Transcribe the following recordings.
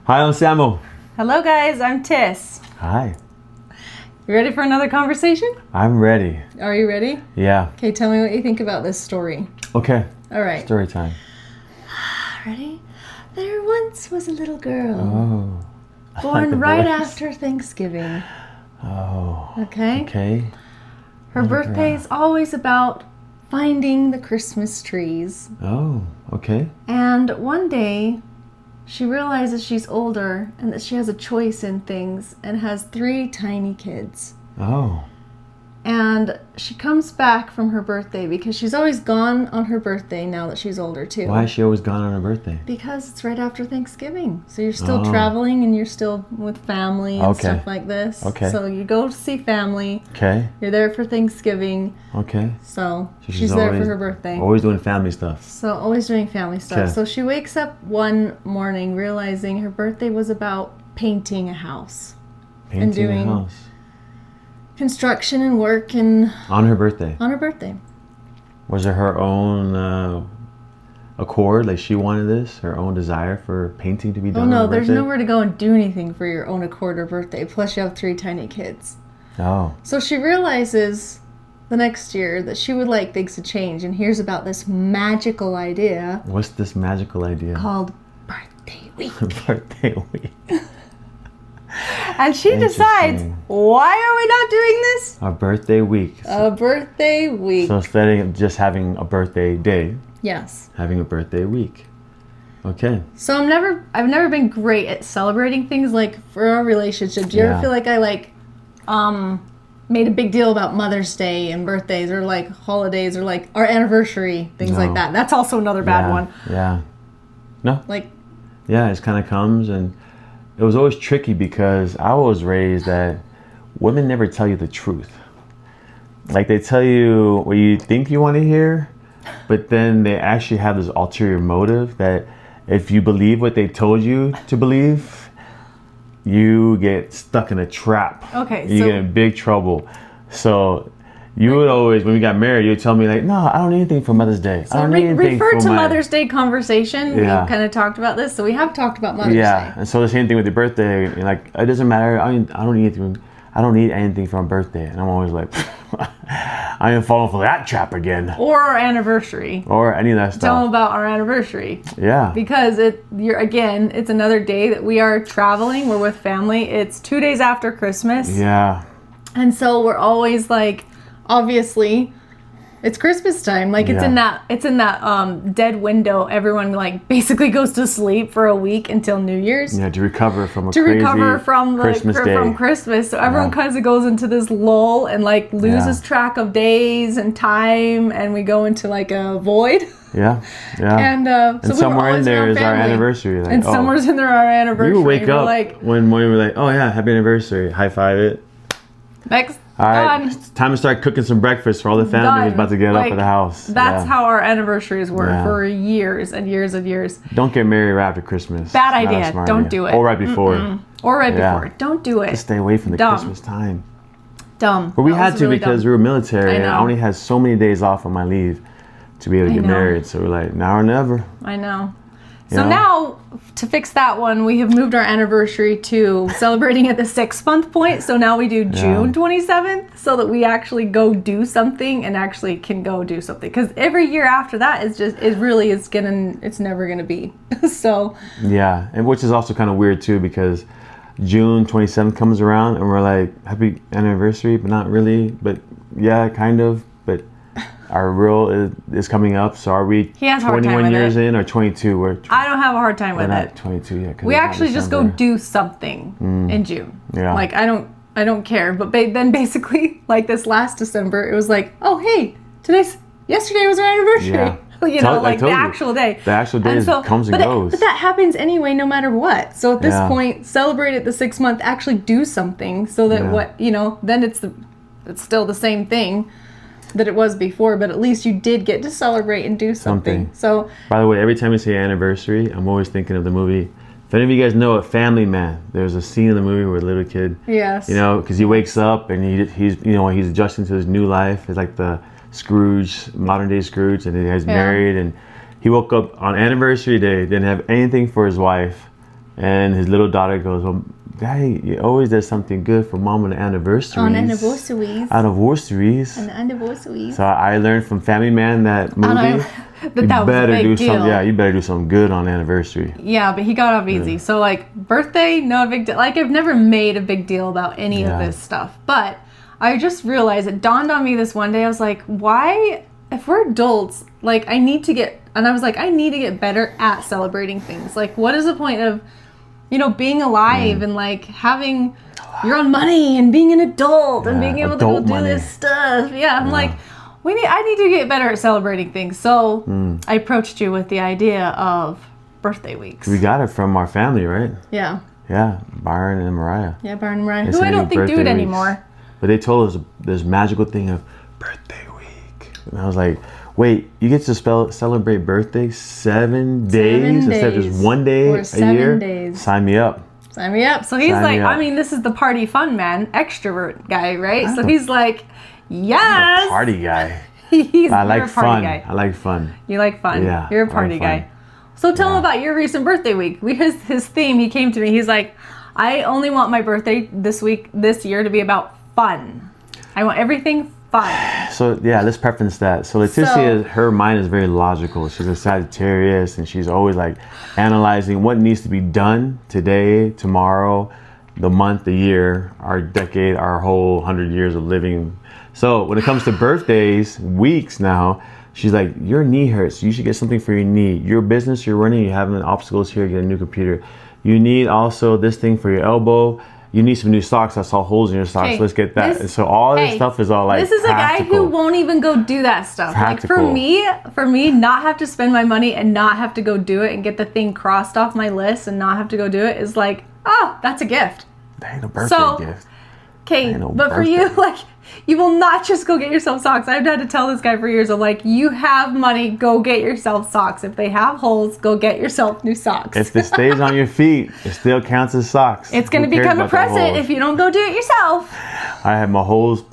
Hi, I'm Samo. Hello guys, I'm Tiss. Hi. You ready for another conversation? I'm ready. Are you ready? Yeah. Okay, tell me what you think about this story. Okay. All right. Story time. Ready? There once was a little girl Oh. I like the born right voice. after Thanksgiving. Oh. Okay? Okay. Her birthday is always about finding the Christmas trees. Oh. Okay. And one day, she realizes she's older and that she has a choice in things and has 3 tiny kids. Oh. And she comes back from her birthday because she's always gone on her birthday now that she's older too. Why is she always gone on her birthday? Because it's right after Thanksgiving. So you're still Oh. traveling and you're still with family and Okay. stuff like this. Okay. So you go to see family. Okay. You're there for Thanksgiving. Okay. So she's she's there for always- her birthday. Always doing family stuff. So always doing family stuff. Okay. So she wakes up one morning realizing her birthday was about painting a house. Painting doing- a house. Construction and work and On her birthday. on her birthday. Was it her own accord? Like she wanted this? Her own desire for painting to be done Oh on no, her there's birthday? nowhere to go and do anything for your own accord or birthday. Plus you have 3 tiny kids. Oh. So she realizes the next year that she would like things to change and hears about this magical idea What's this magical idea? called birthday week. Birthday week. And she decides, Interesting. why are we not doing this? A birthday week. A birthday week. So instead of just having a birthday day, Yes. having a birthday week. Okay. So I've never been great at celebrating things like for our relationship. Do you Yeah. ever feel like I made a big deal about Mother's Day and birthdays or like holidays or like our anniversary, things No. like that? That's also another bad Yeah, one. Yeah. No. Like, Yeah, it just kind of comes, and it was always tricky because I was raised that women never tell you the truth. Like they tell you what you think you want to hear, but then they actually have this ulterior motive that if you believe what they told you to believe, you get stuck in a trap. Okay, You so- get in big trouble. So you would always, when we got married, you would tell me like, no, I don't need anything for Mother's Day. I so don't need anything refer for to my... Mother's Day conversation. Yeah. We kind of talked about this. So we have talked about Mother's Yeah, Day. and so the same thing with your birthday. Like it doesn't matter. I don't need anything. I don't need anything for my birthday, and I'm always like, I ain't falling for that trap again, Or our anniversary. or any of that Tell them stuff. about our anniversary. Yeah, Because it's another day that we are traveling. We're with family. It's 2 days after Christmas. yeah, And so we're always like, obviously, it's Christmas time. Like it's Yeah. in that dead window. Everyone like basically goes to sleep for a week until New Year's yeah. To recover from a to crazy recover from Christmas day. from Christmas. So everyone Yeah. kind of goes into this lull and like loses Yeah. track of days and time, and we go into like a void. Yeah, yeah. And so we were somewhere in always there around is our family. anniversary. Like, And somewhere's in there our anniversary. you would wake We're up like, one morning. We're like, oh yeah, happy anniversary. High five it. next. All right, Done. it's time to start cooking some breakfast for all the family who's Done. about to get up Like, at the house. That's Yeah. how our anniversaries were Yeah. for years and years and years. Don't get married right after Christmas. Bad Not a idea. smart Don't idea. do it. Or right before. Or right Yeah. before. Don't do it. Just stay away from the Dumb. Christmas time. Dumb. But we That had was to really because dumb. we were military I and I know. only had so many days off on my leave to be able to I get know. married. So we're like, now or never. I know. So Yeah. now, to fix that one, we have moved our anniversary to celebrating at the 6-month point. So now we do June 27th so that we actually go do something and actually can go do something. Because every year after that is just, it's never going to be. So, Yeah. And which is also kind of weird too because June 27th comes around and we're like, happy anniversary, but not really. But yeah, kind of. But our real is coming up. So are we He has a hard time 21 with years it. in or 22? We're I don't have a hard time we're with not it. 22 yet. 'cause We it's not actually just go December. do something in June. Yeah. Like I don't care. But then basically, like this last December, it was like, oh hey, yesterday was our anniversary. Yeah. You Tell- know, I like the told you. actual day. The actual day comes and but goes. But that happens anyway, no matter what. So at this Yeah. point, celebrate it the 6 month. Actually do something so that Yeah. then it's still the same thing that it was before, but at least you did get to celebrate and do something. So By the way, every time we say anniversary, I'm always thinking of the movie. If any of you guys know a Family Man, there's a scene in the movie where the little kid, yes, you know, because he wakes up and he's he's adjusting to his new life. It's like the Scrooge, modern day Scrooge, and then he's married and he woke up on anniversary day, didn't have anything for his wife, And his little daughter goes, well, Daddy, you always does something good for Mom on the anniversaries. On anniversaries. Anniversaries. On anniversaries. So I learned from Family Man, that movie. that was a big deal. Yeah, you better do something good on anniversary. Yeah, but he got off easy. So like birthday, no big deal. Like I've never made a big deal about any of this stuff. But I just realized, it dawned on me this one day. I was like, why, if we're adults, like I need to get better at celebrating things. Like what is the point of, being alive and like having your own money and being an adult and being able to go do this stuff. Yeah, I'm like, I need to get better at celebrating things. So I approached you with the idea of birthday weeks. We got it from our family, right? Yeah. Yeah, Byron and Mariah. Yeah, Byron and Mariah, who I don't think do it anymore. But they told us this magical thing of birthday week. And I was like, wait, you get to celebrate birthday 7 days instead of just 1 day or a 7 year? days. Sign me up. Sign me up. So he's like, I mean, this is the party fun man, extrovert guy, right? So he's like, yes. I'm a party guy. I like fun. Guy. I like fun. You like fun. Yeah. You're a party guy. So tell him about your recent birthday week. His theme, he came to me, he's like, I only want my birthday this year to be about fun. I want everything fun. So yeah, let's preference that. So Leticia, her mind is very logical. She's a Sagittarius, and she's always like analyzing what needs to be done today, tomorrow, the month, the year, our decade, our whole 100 years of living. So when it comes to birthdays, weeks now, she's like, your knee hurts. You should get something for your knee. Your business you're running, you're having obstacles here, get a new computer. You need also this thing for your elbow. You need some new socks. I saw holes in your socks. Okay, Let's get that. And so all this stuff is all like this is practical. A guy who won't even go do that stuff. Practical. Like for me, not have to spend my money and not have to go do it and get the thing crossed off my list and not have to go do it is like, oh, that's a gift. That ain't a birthday gift. Okay, but for you, like, you will not just go get yourself socks. I've had to tell this guy for years of like, you have money, go get yourself socks. If they have holes, go get yourself new socks. If this stays on your feet, it still counts as socks. It's going to become a present if you don't go do it yourself. I have my holes,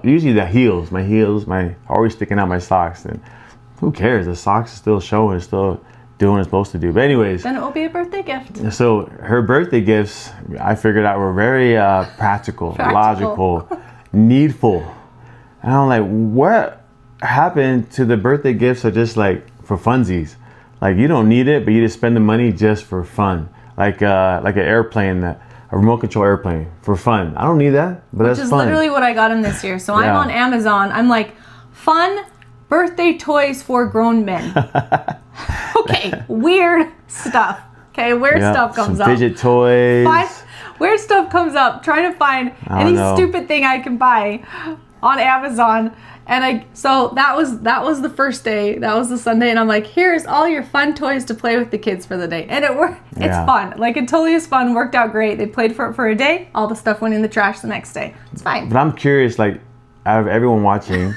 usually the heels. My heels, always sticking out my socks. And who cares? The socks is still showing, still doing what it's supposed to do. But anyways. Then it will be a birthday gift. So her birthday gifts, I figured out, were very practical, logical, needful. And I'm like, what happened to the birthday gifts are just like for funsies? Like you don't need it, but you just spend the money just for fun. Like an airplane, a remote control airplane for fun. I don't need that, but that's fun. Which is literally what I got him this year. So I'm on Amazon. I'm like, fun birthday toys for grown men. Okay, weird stuff. Okay, weird stuff comes up. Fidget toys. Weird stuff comes up. Trying to find any stupid thing I can buy on Amazon. And so that was the first day. That was the Sunday, and I'm like, here's all your fun toys to play with the kids for the day. And it worked. It's fun. Like it totally is fun. Worked out great. They played for it for a day. All the stuff went in the trash the next day. It's fine. But I'm curious, like, out of everyone watching,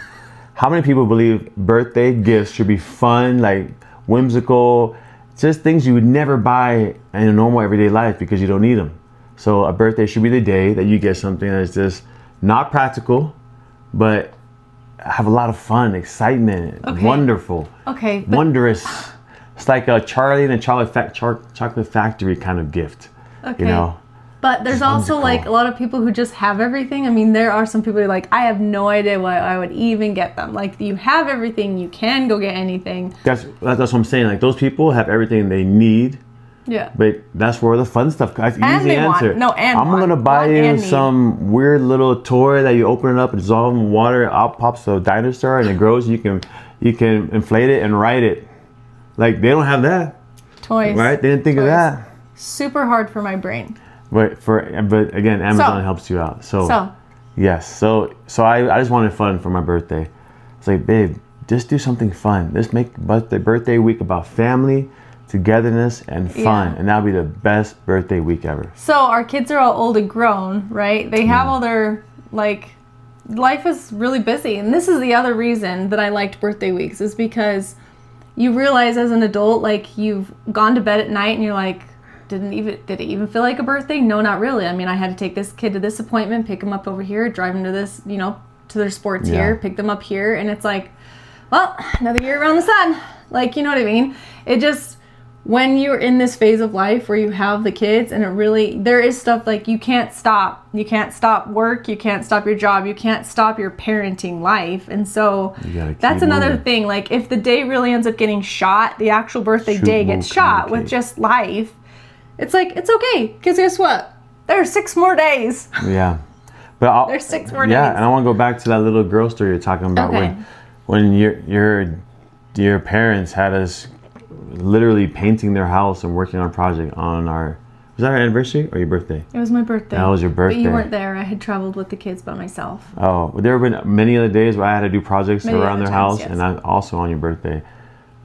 how many people believe birthday gifts should be fun, like whimsical, just things you would never buy in a normal everyday life because you don't need them? So a birthday should be the day that you get something that's just not practical, but have a lot of fun, excitement, wonderful, wondrous. It's like a Charlie and the Chocolate Factory kind of gift, you know? But there's also like a lot of people who just have everything. I mean, there are some people who are like, I have no idea why I would even get them. Like you have everything, you can go get anything. That's what I'm saying. Like those people have everything they need. Yeah. But that's where the fun stuff comes. Easy answer. I'm gonna buy you some weird little toy that you open it up, and dissolve in water, out pops a dinosaur and it grows. You can inflate it and ride it. Like they don't have that. Toys. Right? They didn't think of that. Super hard for my brain. But again, Amazon helps you out. So yes. So I just wanted fun for my birthday. It's like, babe, just do something fun. Let's make the birthday week about family, togetherness, and fun, and that'll be the best birthday week ever. So our kids are all old and grown, right? They have all their, like, life is really busy. And this is the other reason that I liked birthday weeks, is because you realize as an adult, like, you've gone to bed at night and you're like, did it even feel like a birthday? No, not really. I mean, I had to take this kid to this appointment, pick him up over here, drive him to this, to their sports here, pick them up here. And it's like, well, another year around the sun. Like, you know what I mean? when you're in this phase of life where you have the kids and there is stuff like you can't stop work, you can't stop your job, you can't stop your parenting life. And so that's another thing. Like if the day really ends up getting shot, the actual birthday day gets shot with just life, it's like, it's okay, because guess what, there's 6 more days. Yeah, but there's 6 more days. Yeah, and I want to go back to that little girl story you're talking about. When your parents had us literally painting their house and working on a project on was that our anniversary or your birthday? It was my birthday. That was your birthday. But you weren't there. I had traveled with the kids by myself. Oh, there have been many other days where I had to do projects around their house, yes. And also on your birthday.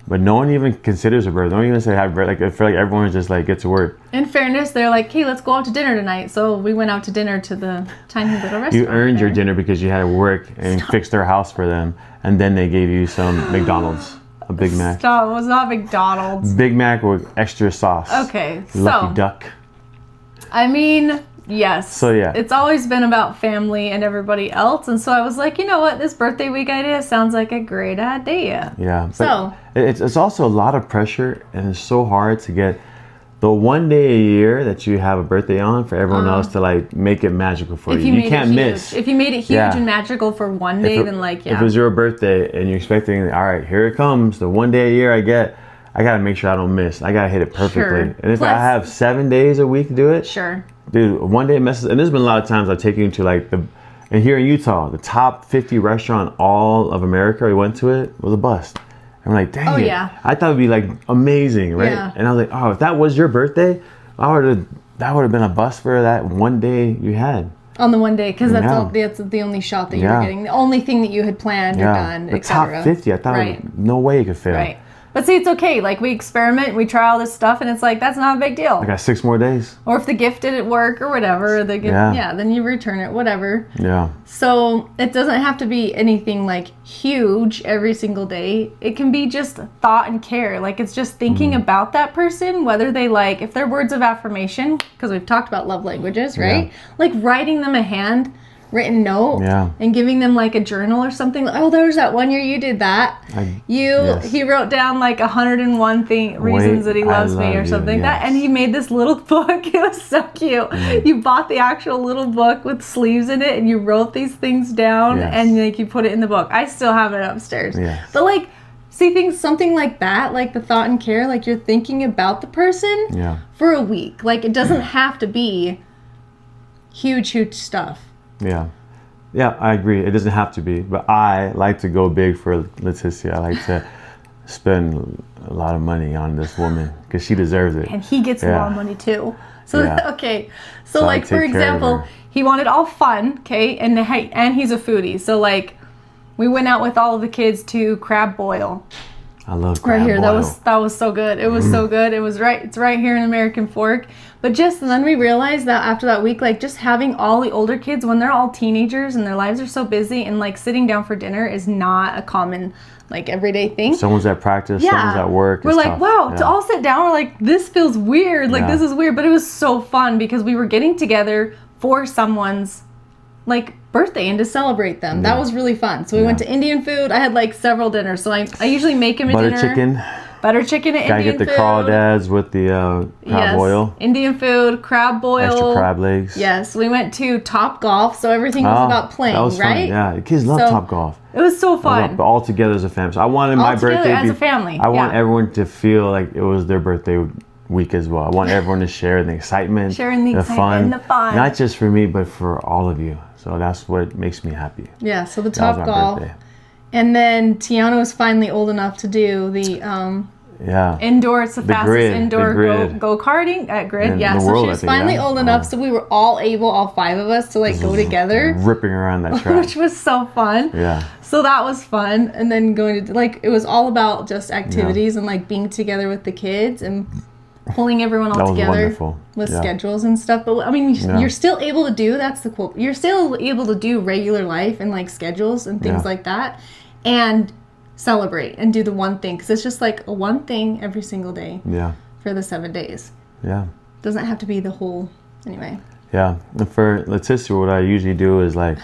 But no one even considers a birthday. No one even say happy birthday. Like, I feel like everyone's just like, get to work. In fairness, they're like, hey, let's go out to dinner tonight. So we went out to dinner to the tiny little restaurant. You earned your dinner because you had to work and fix their house for them. And then they gave you some McDonald's. A Big Mac. Stop, it was not McDonald's. Big Mac with extra sauce. Okay, Lucky duck. I mean, yes. So yeah. It's always been about family and everybody else. And so I was like, you know what? This birthday week idea sounds like a great idea. Yeah. So it's also a lot of pressure, and it's so hard to get the one day a year that you have a birthday on for everyone else to like make it magical for you. You can't miss. If you made it huge and magical for one day, then like, yeah. If it was your birthday and you're expecting, all right, here it comes, the one day a year I gotta make sure I don't miss. I gotta hit it perfectly. Sure. And if I have 7 days a week to do it, sure. Dude, one day messes. And there's been a lot of times I've taken you to like and here in Utah, the top 50 restaurant all of America, we went to it, was a bust. I'm like, dang it. Yeah. I thought it'd be like amazing, right? Yeah. And I was like, oh, if that was your birthday, that would have been a bust for that one day you had. On the one day, because that's the only shot that you were getting. The only thing that you had planned or done, the top 50, I thought no way you could fail. Right. But see, it's okay. Like, we experiment, we try all this stuff, and it's like, that's not a big deal. I got 6 more days. Or if the gift didn't work or whatever, then you return it, whatever. Yeah. So it doesn't have to be anything like huge every single day. It can be just thought and care. Like, it's just thinking about that person, whether they like, if they're words of affirmation, because we've talked about love languages, right? Yeah. Like writing them a handwritten note and giving them like a journal or something. Oh, there was that one year you did that. He wrote down like 101 reasons that he loves me or something like that, and he made this little book. It was so cute. You bought the actual little book with sleeves in it, and you wrote these things down, and like you put it in the book. I still have it upstairs. But like, see, something like that, like the thought and care, like you're thinking about the person for a week. Like, it doesn't have to be huge stuff. Yeah, I agree. It doesn't have to be, but I like to go big for Leticia. I like to spend a lot of money on this woman because she deserves it. And he gets a lot of money too. So okay, so like for example, he wanted all fun, okay, and he's a foodie. So like, we went out with all of the kids to crab boil. I love crab right here. boil. That was so good. It was so good. It's right here in American Fork. But and then we realized that after that week, like just having all the older kids when they're all teenagers and their lives are so busy, and like sitting down for dinner is not a common like everyday thing. Someone's at practice, someone's at work. We're like, wow, to all sit down, we're like, this feels weird. Like this is weird, but it was so fun because we were getting together for someone's like birthday and to celebrate them. That was really fun. So we went to Indian food. I had like several dinners. So I usually make him a dinner. Butter chicken and Indian food. Gotta get the crawdads with the crab boil. Indian food, crab boil. Extra crab legs. Yes, we went to Top Golf, so everything was about playing, that was right? Fun. Yeah, the kids love Top Golf. It was so fun. But all together as a family. So I wanted my birthday as a family. I want everyone to feel like it was their birthday week as well. I want everyone to share the excitement, the fun. Not just for me, but for all of you. So that's what makes me happy. Yeah, so the Top Golf. And then Tiana was finally old enough to do the indoor. It's the fastest indoor go-karting at Grid. Yeah, so she was finally old enough, so we were all able, all 5 of us, to like go together. Ripping around that track. Which was so fun. Yeah. So that was fun. And then going to, like, it was all about just activities and like being together with the kids and pulling everyone all together with schedules and stuff. But I mean, you're still able to do, that's the quote, you're still able to do regular life and like schedules and things like that, and celebrate and do the one thing, because it's just like a one thing every single day for the 7 days. Doesn't have to be the whole, anyway. And for Leticia, what I usually do is like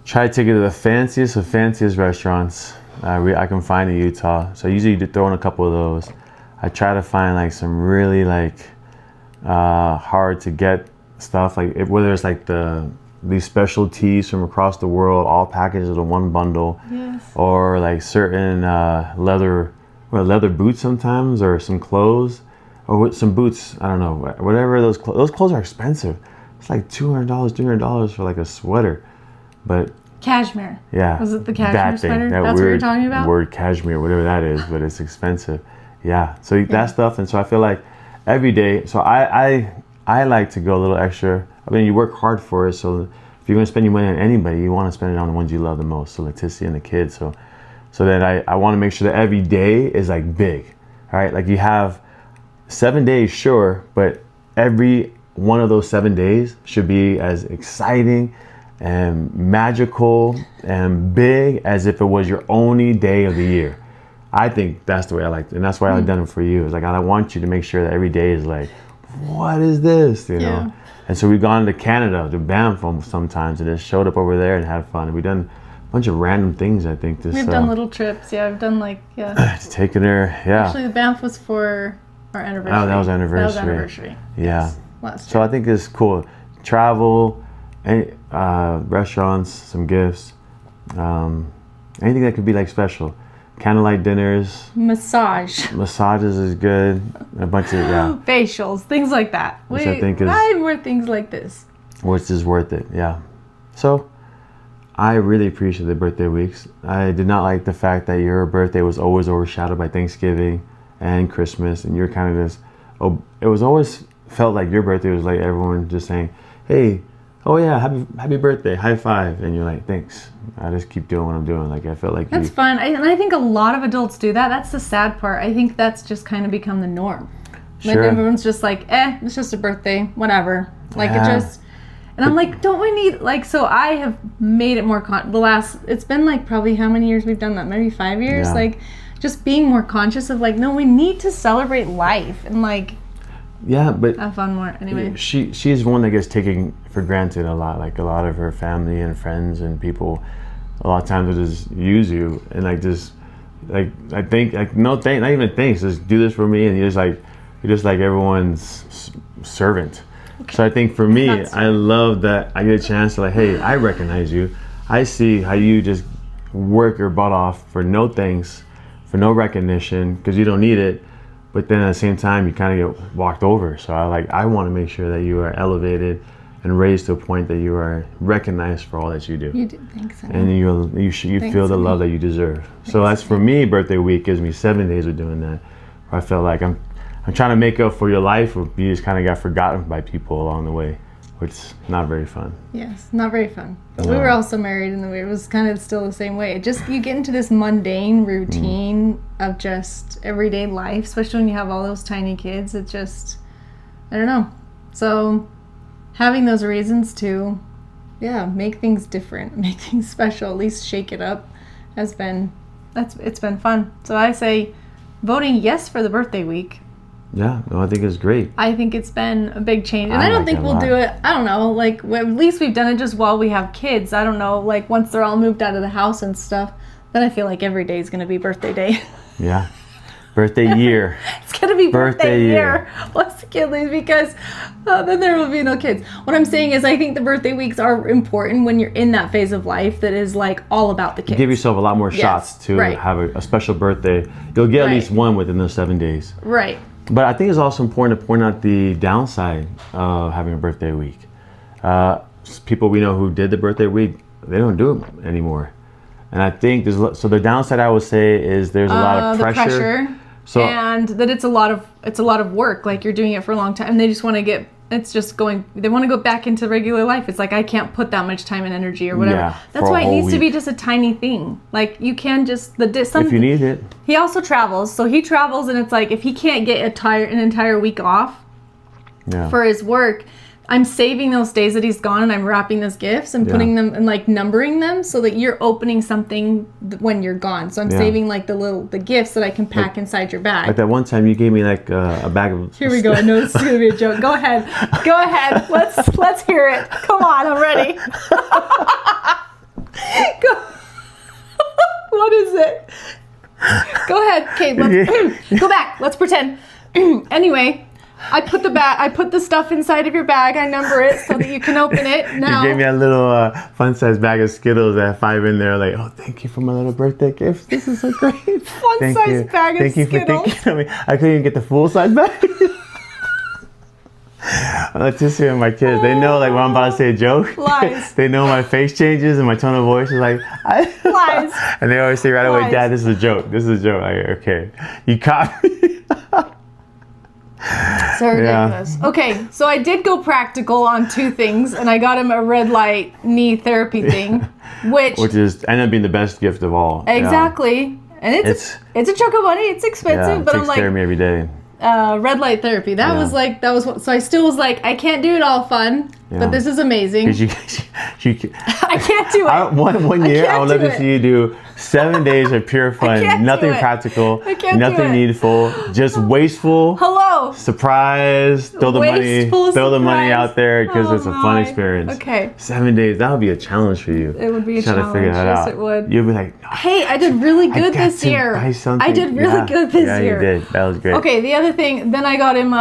try to take it to the fanciest of fanciest restaurants I can find in Utah. So I usually throw in a couple of those. I try to find like some really like hard to get stuff, like whether it's like these special tees from across the world, all packaged in one bundle, Yes. or like certain leather boots sometimes, or some clothes, or with some boots. I don't know, whatever those clothes are expensive. It's like $200, $300 for like a sweater, but Cashmere. yeah, Was it the cashmere that sweater? thing, that That's what weird you're talking about? word cashmere, whatever that is, but it's expensive. Yeah, so that stuff, and so I feel like every day. So I like to go a little extra. I mean, you work hard for it, so if you're gonna spend your money on anybody, you want to spend it on the ones you love the most. So Leticia and the kids. So then I want to make sure that every day is like big. All right, like you have 7 days, sure, but every one of those 7 days should be as exciting and magical and big as if it was your only day of the year. I think that's the way I like it, and that's why I've done it for you. It's like I want you to make sure that every day is like, what is this, you know? And so we've gone to Canada, to Banff sometimes, and just showed up over there and had fun. We've done a bunch of random things, I think. We've done little trips, I've done like, taking her, Actually, the Banff was for our anniversary. Oh, that was anniversary. That was anniversary. Yeah. Yes. Last So year. I think it's cool. Travel, restaurants, some gifts, anything that could be like special. Candlelight dinners, massages is good. A bunch of facials, things like that. Which I think is more things like this. which is worth it. Yeah. So I really appreciate the birthday weeks. I did not like the fact that your birthday was always overshadowed by Thanksgiving and Christmas, and you're kind of this. Oh, it was always felt like your birthday was like everyone just saying, "Hey, oh yeah, happy birthday, high five," and you're like, "Thanks." I just keep doing what I'm doing. Like I felt like That's fun, and I think a lot of adults do that. That's the sad part. I think that's just kind of become the norm. Like Sure. everyone's just like, it's just a birthday, whatever. Like Yeah. it just. And I'm like, don't we need, like, so I have made it more, it's been like probably how many years we've done that? Maybe 5 years? Yeah. Like, just being more conscious of like, no, we need to celebrate life and like but have fun more. Anyway. she's one that gets taken for granted a lot. Like a lot of her family and friends and people, a lot of times will just use you and like just, like, I think, like, no thanks, not even thanks, just do this for me, and you're just like everyone's servant. So I think for me, I love that I get a chance to like, hey, I recognize you. I see how you just work your butt off for no thanks, for no recognition, because you don't need it. But then at the same time, you kind of get walked over. So I want to make sure that you are elevated and raised to a point that you are recognized for all that you do. You do, thanks. And you feel the love that you deserve. So that's for me, birthday week gives me 7 days of doing that. Where I feel like I'm trying to make up for your life, or you just kind of got forgotten by people along the way, which is not very fun. Yes, not very fun. But we were also married, and it was kind of still the same way. It just, you get into this mundane routine of just everyday life, especially when you have all those tiny kids. It just, I don't know. So having those reasons to, make things different, make things special, at least shake it up, it's been fun. So I say voting yes for the birthday week. Yeah, no, I think it's great. I think it's been a big change. And I don't like think it a we'll lot. do it, I don't know, like, at least we've done it just while we have kids. I don't know, like, once they're all moved out of the house and stuff, then I feel like every day is going to be birthday day. Yeah. Birthday year. It's going to be birthday year year. once the kid leaves, because then there will be no kids. What I'm saying is I think the birthday weeks are important when you're in that phase of life that is, like, all about the kids. Give yourself a lot more shots to have a special birthday. You'll get at least one within those 7 days. Right. But I think it's also important to point out the downside of having a birthday week. People we know who did the birthday week, they don't do it anymore. And I think so the downside, I would say, is there's a lot of pressure. So, and that it's a lot of work. Like, you're doing it for a long time, and they just want to they want to go back into regular life. It's like, I can't put that much time and energy or whatever. Yeah, that's why it needs to be just a tiny thing. Like, you can just if you need it. He also travels, so he travels, and it's like, if he can't get an entire week off for his work, I'm saving those days that he's gone, and I'm wrapping those gifts and putting them and like numbering them so that you're opening something when you're gone. So I'm saving like the gifts that I can pack inside your bag. Like that one time you gave me like a bag of. Here we go. I know this is gonna be a joke. Go ahead. Let's hear it. Come on, I'm ready. Go. What is it? Go ahead. Okay, let's go back. Let's pretend. Anyway, I put the stuff inside of your bag. I number it so that you can open it. Now You gave me a little fun-sized bag of Skittles that had 5 in there. Like, oh, thank you for my little birthday gift. This is so great. Fun-sized bag of Thank you for Skittles. thinking of me. I couldn't even get the full-size bag. Leticia and my kids, they know like when I'm about to say a joke. Lies. They know my face changes and my tone of voice is like, Lies. And they always say right away, Lies. Dad, this is a joke. This is a joke. Like, okay, you caught me. So ridiculous. Okay, so I did go practical on 2 things, and I got him a red light knee therapy thing, which is ended up being the best gift of all. exactly. And it's a chunk of money. It's expensive, It but I'm takes like, care of me every day. red light therapy. That was what. So I still was like, I can't do it all fun, but this is amazing. I can't do it. One year, I would love to see you do 7 days of pure fun, can't nothing do it. practical, I can't do nothing it. needful, just wasteful. Hello. Surprise! Throw the money out there because it's a fun experience. Okay. 7 days, that would be a challenge for you. It would be a Try challenge. to figure that Yes, out. it would. You'd be like, Hey, I did really good this year. I did really good this year. Yeah, you did. That was great. Okay, the other thing, then I got him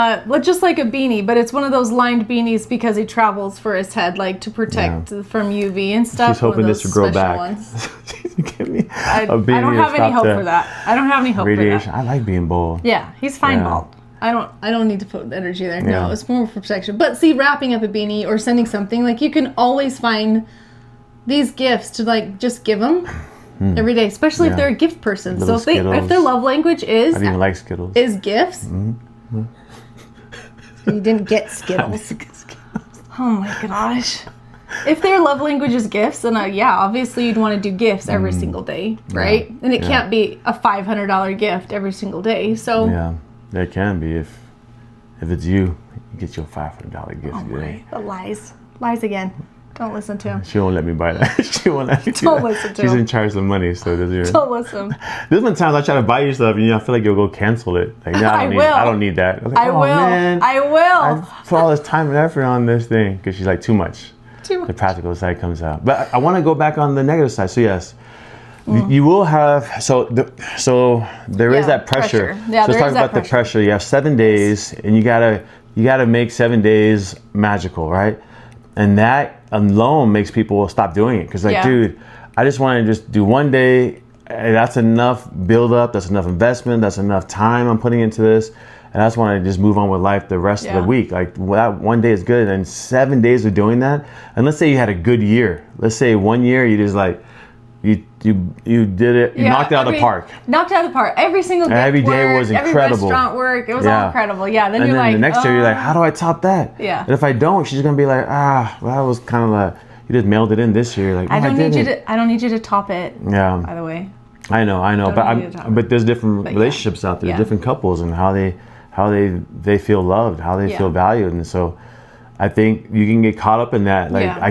just like a beanie, but it's one of those lined beanies because he travels for his head, like to protect from UV and stuff. She's hoping this will grow back. Ones. Give me I don't have any hope for that. I don't have any hope radiation. for that. I like being bald. Yeah, he's fine Yeah. bald. I don't need to put energy there. Yeah. No, it's more for protection. But see, wrapping up a beanie or sending something, like you can always find these gifts to like just give them every day, especially if they're a gift person. Little So if their love language I didn't even like Skittles. is gifts. You didn't get Skittles. Oh my gosh. If their love language is gifts, then obviously you'd want to do gifts every single day, right? And it can't be a $500 gift every single day. So Yeah, there can be if it's you get your $500 gift today. the lies again. Don't listen to him. She won't let me buy that. She won't let me do Don't that. listen to She's him. in charge of the money, so does your. Don't listen. There's been times I try to buy you stuff, and I feel like you'll go cancel it. Like, no, I don't need that. I'm like, I will. Man, I will. I put all this time and effort on this thing because she's like too much. Too much. The practical side comes out, but I want to go back on the negative side. So yes, you will have. So there is that pressure. Yeah, so let's talk about the pressure. You have 7 days, and you gotta make 7 days magical, right? And that alone makes people stop doing it because, dude, I just want to just do 1 day. And that's enough build up. That's enough investment. That's enough time I'm putting into this. And I just want to just move on with life the rest of the week. Like that 1 day is good. And 7 days of doing that. And let's say you had a good year. Let's say 1 year you just like, you did it. You knocked it out of the park. Knocked it out of the park. Every single day. Every day was incredible. Every restaurant work. It was all incredible. Yeah. Then and you're then like, the next year you're like, how do I top that? Yeah. And if I don't, she's gonna be like, well, that was kind of like you just mailed it in this year. Like, I don't need you to top it. Yeah. By the way. I know, but there's different relationships out there, different couples, and how they feel loved, how they feel valued, and so I think you can get caught up in that. Like I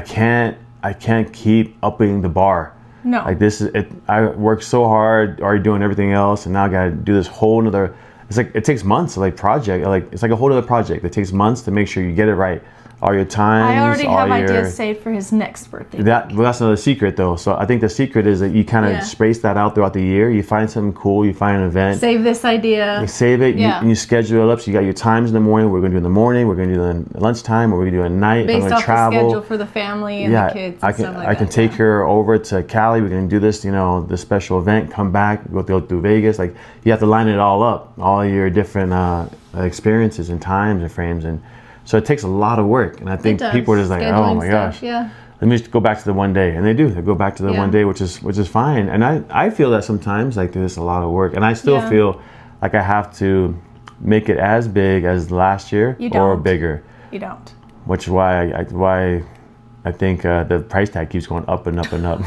can't keep upping the bar. No. Like this is it. I worked so hard, already doing everything else, and now I got to do this whole nother. It's like it takes months. Like project, like it's like a whole other project. It takes months to make sure you get it right. All your times. I already have ideas saved for his next birthday. That's another secret, though. So I think the secret is that you kind of space that out throughout the year. You find something cool. You find an event. Save this idea. You save it. And you schedule it up. So you got your times in the morning. We're going to do in the morning. We're going to do it at lunchtime. Or we're going to do it at night. Based I'm off travel. the schedule for the family and the kids. And I can take her over to Cali. We're going to do this, this special event. Come back. Go through Vegas. Like you have to line it all up. All your different experiences and times and frames and. So it takes a lot of work, and I think people are just like, "Oh my gosh, let me just go back to the 1 day," and they do. They go back to the 1 day, which is fine. And I feel that sometimes like there's a lot of work, and I still feel like I have to make it as big as last year or bigger. You don't. Which is why I think the price tag keeps going up and up and up.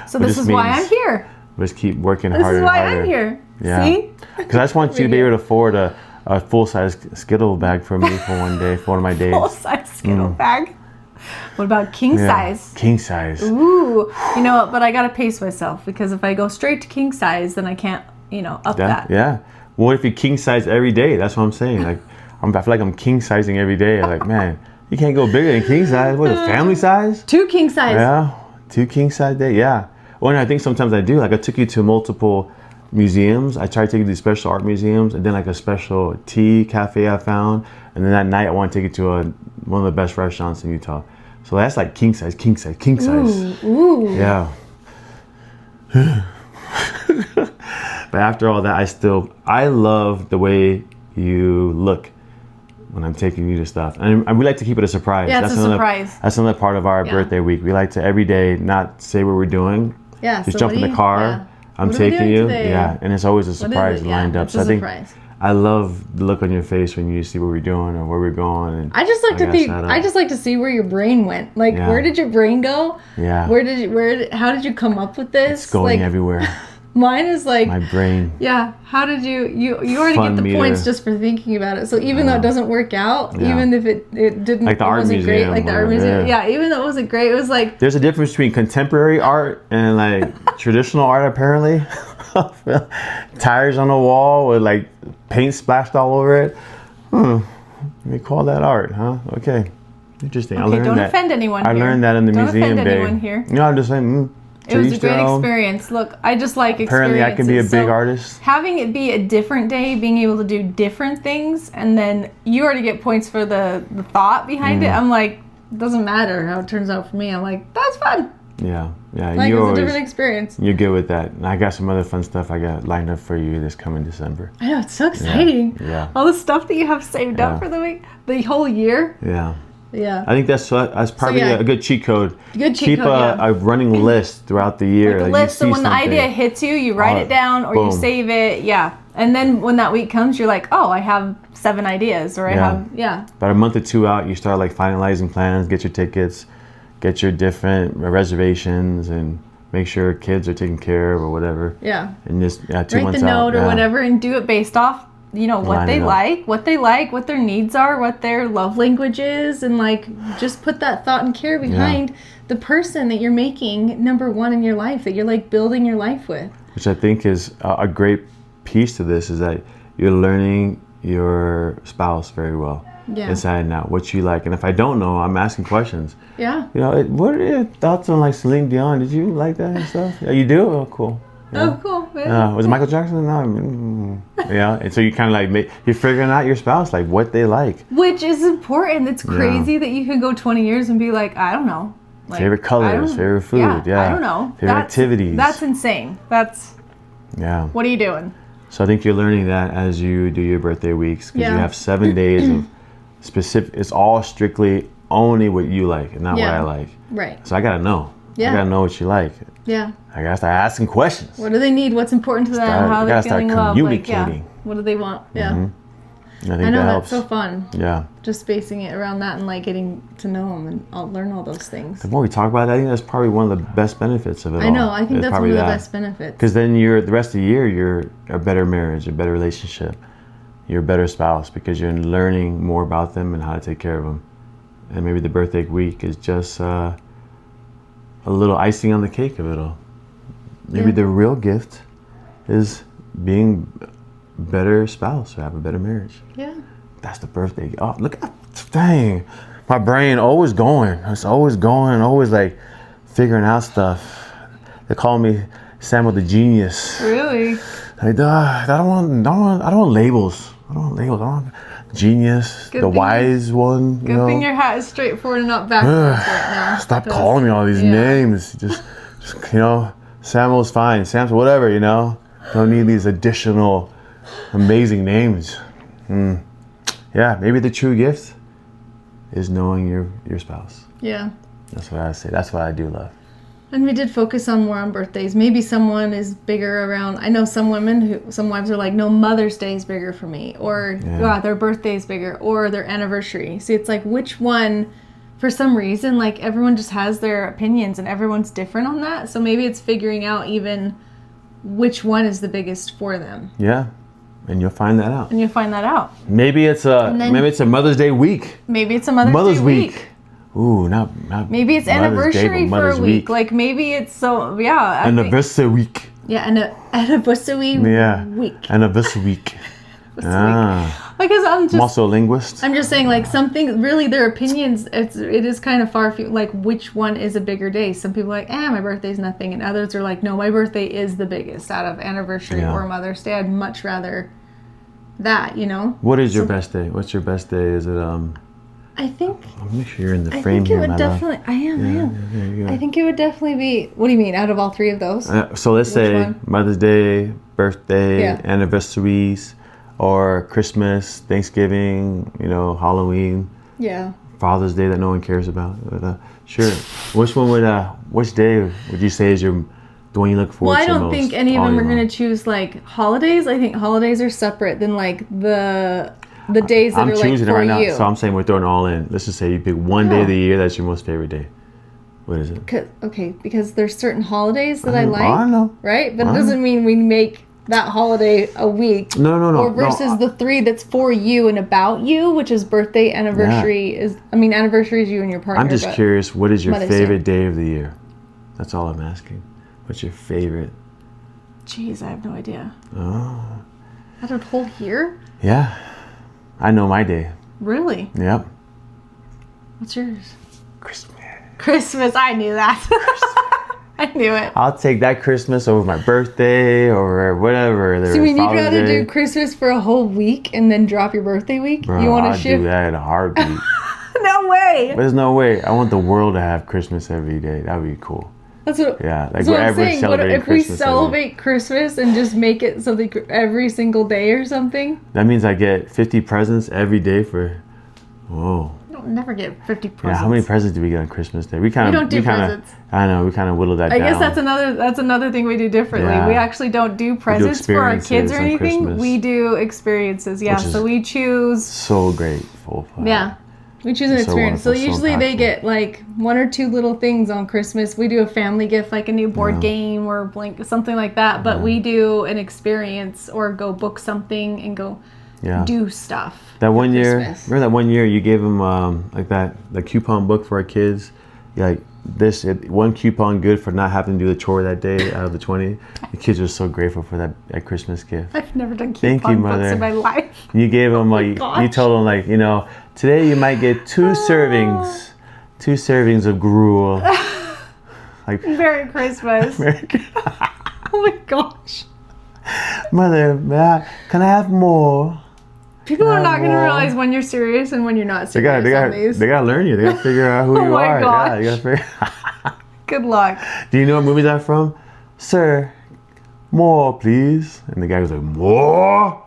So this is why I'm here. Just keep working harder and harder. This is why I'm here. Yeah. See? Because I just want you to be able to afford a full-size Skittle bag for me for 1 day, for one of my days. Full-size Skittle bag? What about king size? King size. Ooh. You know what? But I got to pace myself because if I go straight to king size, then I can't, up that. Yeah. What if you king size every day? That's what I'm saying. Like, I feel like I'm king sizing every day. Like, man, you can't go bigger than king size. What, a family size? 2 king size. Yeah. 2 king size day. Yeah. Well, and I think sometimes I do. Like, I took you to multiple museums. I try to take you to these special art museums, and then like a special tea cafe I found. And then that night I want to take you to one of the best restaurants in Utah. So that's like king size. Ooh. Yeah. But after all that, I love the way you look when I'm taking you to stuff. And we like to keep it a surprise. Yeah, it's a surprise. That's another part of our birthday week. We like to every day not say what we're doing. Yeah. Just jump in the car. Yeah. I'm taking you. Today? Yeah. And it's always a surprise lined up. So I think I love the look on your face when you see what we're doing or where we're going. And I just like to see where your brain went. Like, where did your brain go? Yeah. How did you come up with this? It's going everywhere. Mine is like my brain. Yeah. How did you already get the points just for thinking about it. So even though it doesn't work out, even if it didn't, like the art museum, great, like the art museum. Yeah. Even though it wasn't great, it was like there's a difference between contemporary art and like traditional art apparently. Tires on the wall with like paint splashed all over it. We call that art, huh? Okay. Interesting. Okay, I learned don't that. offend anyone. I learned that in the museum day. Don't offend anyone here. No, I'm just saying. It was a great experience. Look, I just like experiences. Apparently, I can be a big artist. Having it be a different day, being able to do different things, and then you already get points for the thought behind it. I'm like, it doesn't matter how it turns out for me. I'm like, that's fun. Yeah. Like, it's a different experience. You're good with that. And I got some other fun stuff I got lined up for you this coming December. I know, it's so exciting. Yeah. All the stuff that you have saved up for the week, the whole year. Yeah. Yeah. I think that's probably a good cheat code. Keep a running list throughout the year. Like a list, so when the idea hits you, you write it down or you save it. Yeah. And then when that week comes, you're like, oh, I have 7 ideas or I have, About a month or 2 out, you start like finalizing plans, get your tickets, get your different reservations, and make sure kids are taken care of or whatever. Yeah. And just 2 months out. Write the note or whatever and do it based off, what they like, what their needs are, what their love language is, and like just put that thought and care behind the person that you're making number one in your life, that you're like building your life with. Which I think is a great piece to this, is that you're learning your spouse very well. Yeah. Inside and out, what you like. And if I don't know, I'm asking questions. Yeah. What are your thoughts on like Celine Dion? Did you like that and stuff? Yeah, you do? Oh, cool. Yeah. Oh, cool. Yeah. Was it Michael Jackson? No. Yeah. And so you kind of like you're figuring out your spouse, like what they like. Which is important. It's crazy that you can go 20 years and be like, I don't know. Like, favorite colors, favorite food. Yeah. I don't know. Favorite activities. That's insane. What are you doing? So I think you're learning that as you do your birthday weeks, because you have 7 days of specific. It's all strictly only what you like and not what I like. Right. So I gotta know. Yeah. I gotta know what you like. Yeah. I gotta start asking questions. What do they need? What's important to them? How they're feeling love? Communicating. What do they want? Yeah. Mm-hmm. I think I know that helps. that's so fun. Yeah. Just basing it around that and like getting to know them and I'll learn all those things. The more we talk about it, I think that's probably one of the best benefits of it all. I know. I think that's one of the best benefits. Because then the rest of the year, you're a better marriage, a better relationship. You're a better spouse because you're learning more about them and how to take care of them. And maybe the birthday week is just a little icing on the cake of it all. Maybe the real gift is being a better spouse or have a better marriage. Yeah. That's the birthday. Oh, look at dang. My brain always going. It's always going, always like figuring out stuff. They call me Samo the genius. Really? I don't want labels. I don't want genius, the wise one. Good thing your hat is straightforward and not backwards right now. Stop calling me all these names. Just Samuel's fine. Sam's whatever, Don't need these additional amazing names. Yeah, maybe the true gift is knowing your spouse. Yeah. That's what I say. That's what I do love. And we did focus more on birthdays. Maybe someone is bigger around. I know some wives are like, no, Mother's Day is bigger for me. Or their birthday is bigger. Or their anniversary. See, it's like which one, for some reason, like everyone just has their opinions and everyone's different on that. So maybe it's figuring out even which one is the biggest for them. Yeah. And you'll find that out. Maybe it's a Mother's Day week. Maybe it's a Mother's Day week. Ooh, not maybe it's anniversary for a week. Like maybe it's anniversary week. Yeah, anniversary week. Anniversary week. I Because I'm also a linguist. I'm just saying, like, something really their opinions. It is kind of far. Like, which one is a bigger day? Some people are like, my birthday's nothing, and others are like, no, my birthday is the biggest out of anniversary or Mother's Day. I'd much rather that, you know. What is your best day? What's your best day? Is it I think. I'll make sure you're in the frame here, my love. I am. I think it would definitely be. What do you mean? Out of all three of those? So let's say one? Mother's Day, birthday, anniversaries, or Christmas, Thanksgiving, you know, Halloween. Yeah. Father's Day that no one cares about. But, sure. Which day would you say is the one you look forward to most? Well, I don't think any of them are going to choose like holidays. I think holidays are separate than like the days that I'm are like choosing for it right you. now, so I'm saying we're throwing it all in. Let's just say you pick one day of the year that's your most favorite day. What is it? Because there's certain holidays that I like. I know. Right? But it doesn't mean we make that holiday a week. No. Or versus the three that's for you and about you, which is birthday, anniversary anniversary is you and your partner. I'm just curious, what is your Mother's favorite day of the year? That's all I'm asking. What's your favorite? Jeez, I have no idea. Oh. Out of the whole year? Yeah. I know my day. Really? Yep. What's yours? Christmas. I knew that. I knew it. I'll take that Christmas over my birthday or whatever. So you'd rather do Christmas for a whole week and then drop your birthday week? Bro, you want to I'd shift? do that in a heartbeat. No way. There's no way. I want the world to have Christmas every day. That would be cool. That's what. Yeah, like that's what I'm saying. What if we Christmas celebrate Christmas and just make it something every single day or something? That means I get 50 presents every day for. Whoa. You don't never get 50 presents. Yeah, how many presents do we get on Christmas Day? We don't do presents. I know, we kind of whittled that down. I guess that's another thing we do differently. Yeah. We actually don't do presents for our kids or anything. Christmas. We do experiences. Yeah, so we choose. So grateful. Yeah. We choose an experience. So usually they get like one or two little things on Christmas. We do a family gift, like a new board game or something like that. But we do an experience or go book something and go do stuff. That one year, Christmas. remember that one year you gave them like the coupon book for our kids? Like one coupon good for not having to do the chore that day out of the 20. The kids were so grateful for that Christmas gift. I've never done coupon books in my life. You gave them you told them like, you know, today you might get two servings of gruel. Like Merry Christmas. Oh my gosh. Mother, can I have more? People are not going to realize when you're serious and when you're not serious. They gotta learn you. They gotta figure out who you are. Gosh. Yeah, you gotta figure. Good luck. Do you know what movie that's from? Sir, more please. And the guy was like, more.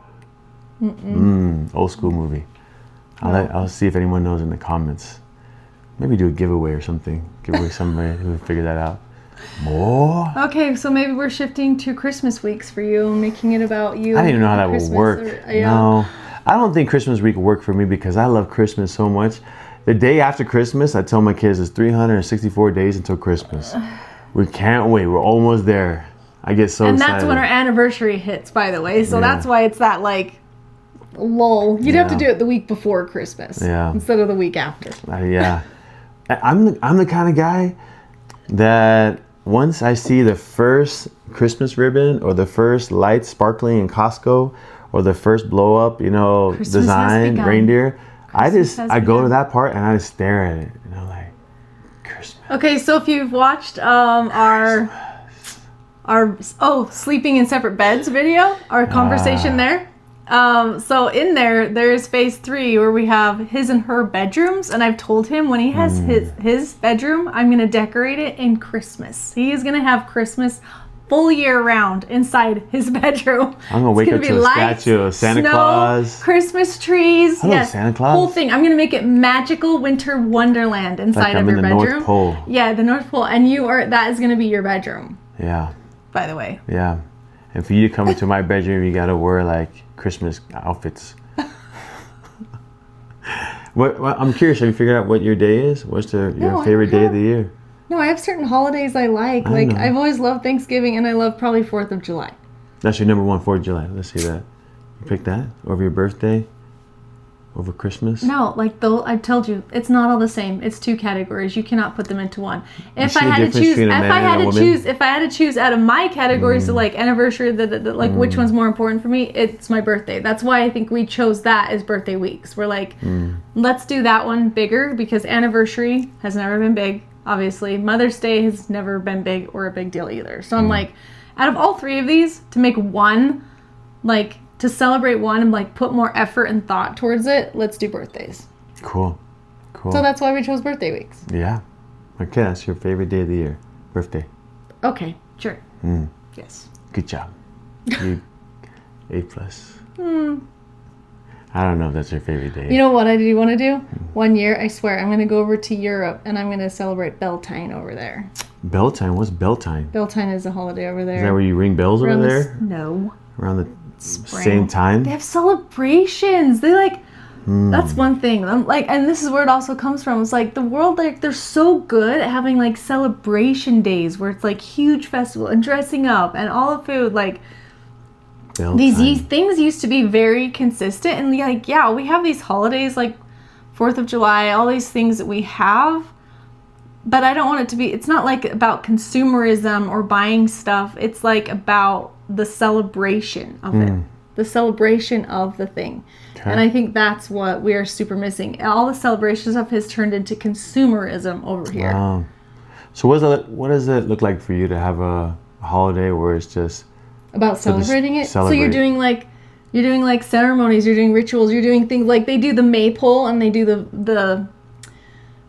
Old school movie. I'll see if anyone knows in the comments. Maybe do a giveaway or something. Give away somebody who figure that out. More. Okay, so maybe we're shifting to Christmas weeks for you, making it about you. I don't even know how that will work. No, I don't think Christmas week will work for me because I love Christmas so much. The day after Christmas, I tell my kids it's 364 days until Christmas. We can't wait. We're almost there. I get so excited. And that's when our anniversary hits, by the way. So that's why it's that like lull. You'd have to do it the week before Christmas instead of the week after. I'm the kind of guy that once I see the first Christmas ribbon or the first lights sparkling in Costco or the first blow up, Christmas design reindeer, I go to that part and I just stare at it, like Christmas. Okay, so if you've watched our sleeping in separate beds video, our conversation there. So in there's phase 3 where we have his and her bedrooms, and I've told him when he has his bedroom, I'm going to decorate it in Christmas. He is going to have Christmas full year round inside his bedroom. I'm going to wake up to a statue of Santa Claus. Christmas trees. Hello, Santa Claus. Whole thing. I'm going to make it magical winter wonderland inside of your bedroom. North Pole. Yeah, the North Pole. And that is going to be your bedroom. Yeah. By the way. Yeah. And for you to come into my bedroom, you got to wear like Christmas outfits. I'm curious, have you figured out what your day is? What's your favorite day of the year? No, I have certain holidays I like. I've always loved Thanksgiving, and I love probably 4th of July. That's your number one, 4th of July. Let's see that. You picked that over your birthday? over Christmas? No, like though I told you, it's not all the same. It's two categories. You cannot put them into one. If see I the had to difference choose, between a if man I and had a to woman? choose, if I had to choose out of my categories, so like anniversary, like which one's more important for me? It's my birthday. That's why I think we chose that as birthday weeks. We're like, let's do that one bigger because anniversary has never been big. Obviously, Mother's Day has never been big or a big deal either. So I'm like, out of all three of these, to make one, like. To celebrate one and like put more effort and thought towards it, let's do birthdays. Cool. So that's why we chose birthday weeks. Yeah. Okay, that's your favorite day of the year. Birthday. Okay, sure. Yes. Good job. You A+. I don't know if that's your favorite day. You know what I do want to do? One year, I swear, I'm going to go over to Europe and I'm going to celebrate Beltane over there. Beltane? What's Beltane? Beltane is a holiday over there. Is that where you ring bells over there? No. Around the Spring. same time? They have celebrations. They like... That's one thing. I'm like, and this is where it also comes from. It's like the world, like they're so good at having like celebration days where it's like huge festival and dressing up and all the food. Like these things used to be very consistent and like we have these holidays like 4th of July, all these things that we have. But I don't want it to be. It's not like about consumerism or buying stuff. It's like about the celebration of it. The celebration of the thing. Okay. And I think that's what we are super missing. All the celebration stuff has turned into consumerism over here. Wow. So what does it look like for you to have a holiday where it's just about celebrating it? So you're doing like ceremonies, you're doing rituals, you're doing things like they do the maypole and they do the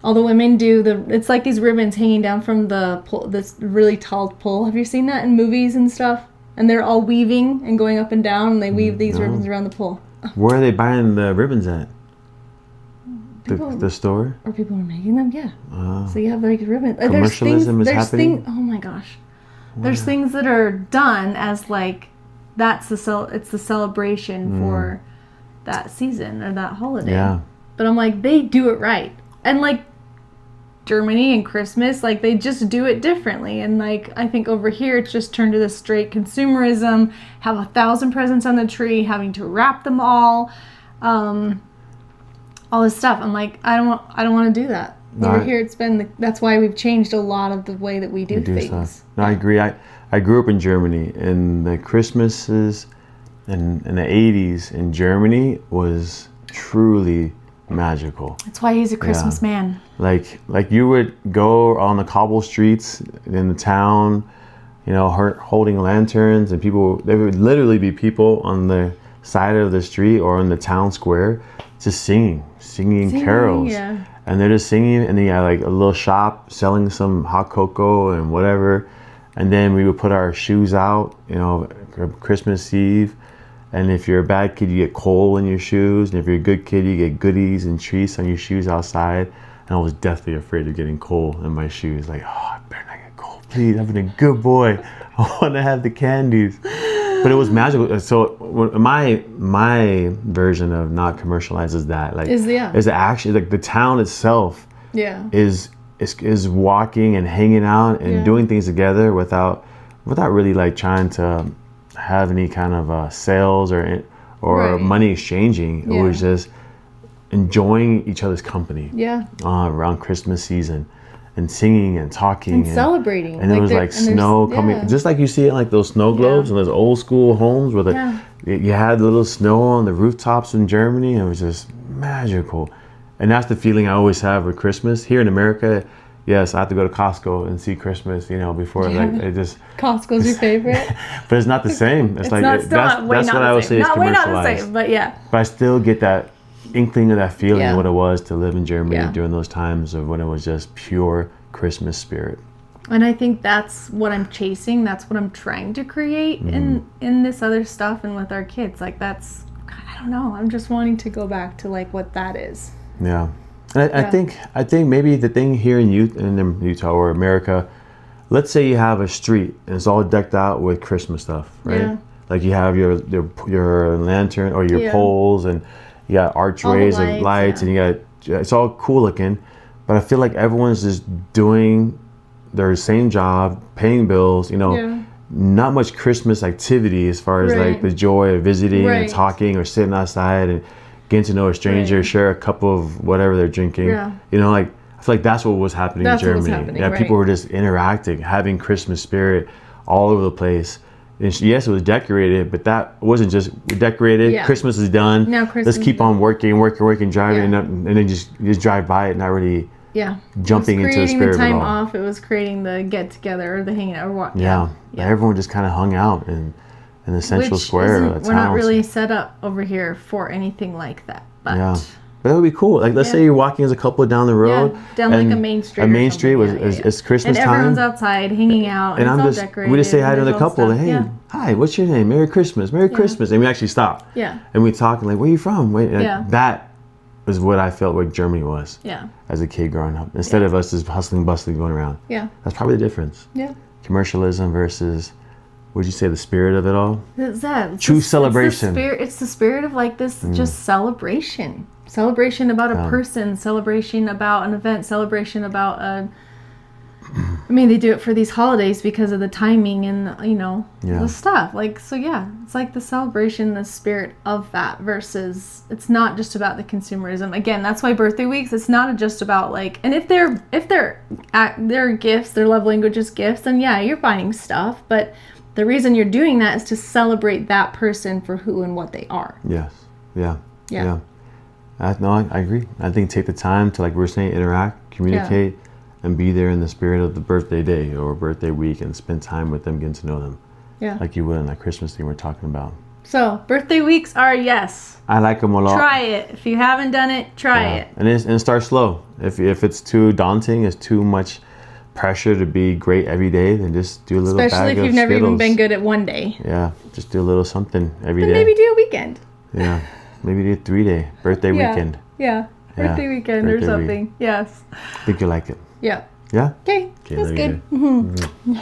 all the women do it's like these ribbons hanging down from the pole, this really tall pole. Have you seen that in movies and stuff? And they're all weaving and going up and down, and they weave these ribbons around the pole. Where are they buying the ribbons at? The store? Or people are making them, yeah. So you have like ribbons. Commercialism is happening? Oh my gosh. Wow. There's things that are done as like, it's the celebration for that season or that holiday. Yeah. But I'm like, they do it right. And like, Germany and Christmas, like they just do it differently. And like I think over here it's just turned to this straight consumerism, have 1,000 presents on the tree, having to wrap them all this stuff. I'm like, I don't want to do that. Over here it's been that's why we've changed a lot of the way that we do things. Stuff. No, I agree. I grew up in Germany, and the Christmases in the 80s in Germany was truly magical. That's why he's a Christmas man. Like you would go on the cobble streets in the town, holding lanterns, and there would literally be people on the side of the street or in the town square just singing carols. Yeah. And they're just singing, and they had like a little shop selling some hot cocoa and whatever. And then we would put our shoes out, Christmas Eve. And if you're a bad kid, you get coal in your shoes. And if you're a good kid, you get goodies and treats on your shoes outside. And I was deathly afraid of getting coal in my shoes. Like, I better not get coal. Please, I've been a good boy. I want to have the candies. But it was magical. So my version of not commercialized is that. Like, is actually like the town itself is walking and hanging out and doing things together without really like trying to have any kind of sales or money exchanging. It was just enjoying each other's company around Christmas season and singing and talking and celebrating. And there was like snow coming, just like you see it like those snow globes and those old school homes where you had the little snow on the rooftops in Germany. And it was just magical. And that's the feeling I always have with Christmas. Here in America, yes, I have to go to Costco and see Christmas, before like it just. Costco's your favorite? But it's not the same. It's like that's what I would say is commercialized. Not the same, but yeah. But I still get that inkling of that feeling of what it was to live in Germany during those times of when it was just pure Christmas spirit. And I think that's what I'm chasing. That's what I'm trying to create in this other stuff and with our kids. Like I don't know. I'm just wanting to go back to like what that is. Yeah. And I think maybe the thing here in Utah or America, let's say you have a street and it's all decked out with Christmas stuff, right? Yeah. Like you have your lantern or your poles, and you got archways of lights, and it's all cool looking. But I feel like everyone's just doing their same job, paying bills, not much Christmas activity as far as like the joy of visiting and talking or sitting outside and getting to know a stranger, Right. share a cup of whatever they're drinking. Yeah. You know, like I feel like that's what was happening That's in what was Germany. happening, Yeah, right. people were just interacting, having Christmas spirit all over the place. And yes, it was decorated, but that wasn't just decorated. Yeah. Christmas is done. Now Christmas Let's keep is done. on working, driving, Yeah. and then just drive by it, not really. Yeah. Jumping it was into the creating spirit of the it time all. off. It was creating the get together or the hanging out or what. Yeah. Everyone just kind of hung out in the central Which square of isn't- the we're not town. really set up over here for anything like that. But Yeah. But that would be cool. Like, let's Yeah. say you're walking as a couple down the road. down like and a main street. A or main something. street was Yeah, yeah. it's Christmas and time. everyone's outside hanging out. and it's I'm all just decorated. we just say hi to and the there's all couple. Like, stuff. hey, Yeah. hi, what's your name? Merry Christmas, Merry Christmas. And we actually stop. Yeah. And we talk and like, where are you from? Wait, like, Yeah. that was what I felt like Germany was Yeah. as a kid growing up. Instead of us just hustling, bustling, going around. Yeah. That's probably the difference. Yeah. Commercialism versus, would you say, the spirit of it all? It's that. It's True the- celebration. It's the spirit of like this just celebration. Celebration about a person, celebration about an event, celebration about a. I mean, they do it for these holidays because of the timing and the stuff. Like, so yeah, it's like the celebration, the spirit of that versus it's not just about the consumerism. Again, that's why birthday weeks. It's not just about like, and if they're their gifts, their love language is gifts, then yeah, you're buying stuff. But the reason you're doing that is to celebrate that person for who and what they are. Yes. Yeah. Yeah. I agree. I think take the time to, like we were saying, interact, communicate, and be there in the spirit of the birthday day or birthday week and spend time with them, getting to know them. Yeah. Like you would on that Christmas thing we're talking about. So birthday weeks are yes. I like them a lot. Try it. If you haven't done it, try it. And start slow. If it's too daunting, it's too much pressure to be great every day, then just do a little Especially bag if of you've never even Skittles. been good at one day. Yeah, just do a little something every day. Then maybe do a weekend. Yeah, maybe do a 3-day birthday Yeah. weekend. Yeah. Birthday weekend or birthday week. something. Yes. I think you like it. Yeah. Yeah? Okay. Okay, That's there you good. go.